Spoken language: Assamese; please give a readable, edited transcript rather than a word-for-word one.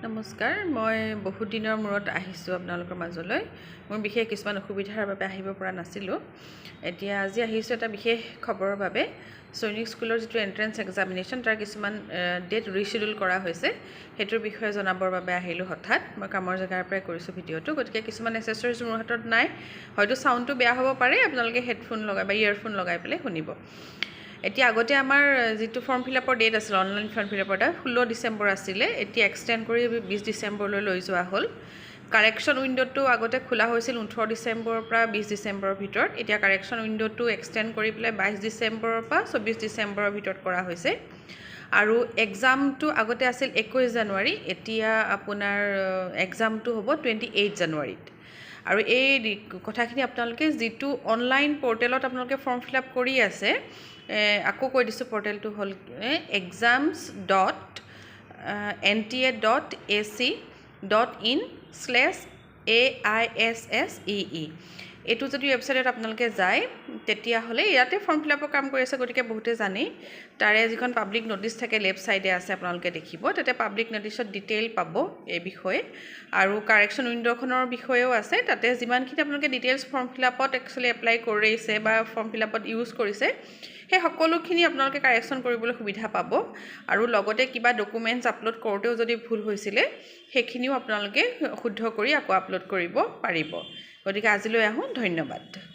নমস্কাৰ মই বহুত দিনৰ মূৰত আহিছোঁ আপোনালোকৰ মাজলৈ মোৰ বিশেষ কিছুমান অসুবিধাৰ বাবে আহিব পৰা নাছিলোঁ এতিয়া আজি আহিছোঁ এটা বিশেষ খবৰৰ বাবে সৈনিক স্কুলৰ যেটো এন্ট্ৰেন্স এক্সামিনেশ্যন তাৰ কিছুমান ডেট ৰিশিডিউল কৰা হৈছে হেতুৰ বিষয়ে জনাবৰ বাবে আহিলোঁ হঠাৎ মই কামৰ জাগাৰ পৰাই কৰিছোঁ ভিডিওটো গতিকে কিছুমান এক্সেসৰিজ মোৰ হাতত নাই হয়তো সাউন্ডটো বেয়া হ'ব পাৰে আপোনালোকে হেডফোন লগাই বা ইয়াৰফোন লগাই পেলাই শুনিব এতিয়া আগতে আমাৰ যেটো ফৰ্ম ফিলআপৰ ডেট আছিল অনলাইন ফৰ্ম ফিলআপৰ 16 ডিসেম্বৰ আছিল এতিয়া এক্সটেন্ড কৰি 20 ডিসেম্বৰলৈ লৈ যোৱা হ'ল কাৰেকশন উইন্ডোটো আগতে খোলা হৈছিল 18 ডিসেম্বৰৰ পৰা 20 ডিসেম্বৰৰ ভিতৰত এতিয়া কাৰেকশন উইন্ডোটো এক্সটেন্ড কৰি পেলাই 22 ডিসেম্বৰৰ পৰা 24 ডিসেম্বৰৰ ভিতৰত কৰা হৈছে আৰু এক্সামটো আগতে আছিল 21 জানুৱাৰী এতিয়া আপোনাৰ এক্সামটো হ'ব 28 জানুৱাৰীত আৰু এই কথাখিনি আপোনালোকে যেটো অনলাইন পোৰ্টেলত আপোনালোকে ফৰ্ম ফিলআপ কৰি আছে আকৌ কৈ দিছোঁ পোৰ্টেলটো হ'ল exams.nta.ac.in/AISSEE এইটো যদি ওয়েবসাইটত আপোনালোকে যায় তেতিয়া হলে ইয়াতে ফৰ্ম ফিলআপৰ কাম কৰি আছে গতিকে বহুতে জানে তাৰে যিখন পাব্লিক নোটিস থাকে লেফট সাইডে আছে আপোনালোকে দেখিব তাতে পাব্লিক নোটিসত ডিটেইল পাব এই বিষয়ে আৰু কাৰেকশন উইন্ডোখনৰ বিষয়েও আছে তাতে যিমানখিনি আপোনালোকে ডিটেইলছ ফৰ্ম ফিলআপত একচুয়ালি এপ্লাই কৰিছে বা ফৰ্ম ফিলআপত ইউজ কৰিছে সেই সকলোখিনি আপোনালোকে কাৰেকশন কৰিবলৈ সুবিধা পাব আৰু লগতে কিবা ডকুমেন্টস আপলোড কৰোতেও যদি ভুল হৈছিলে সেইখিনিও আপোনালোকে শুদ্ধ কৰি আকৌ আপলোড কৰিব পাৰিব গতিকে আজিলৈ আহো ধন্যবাদ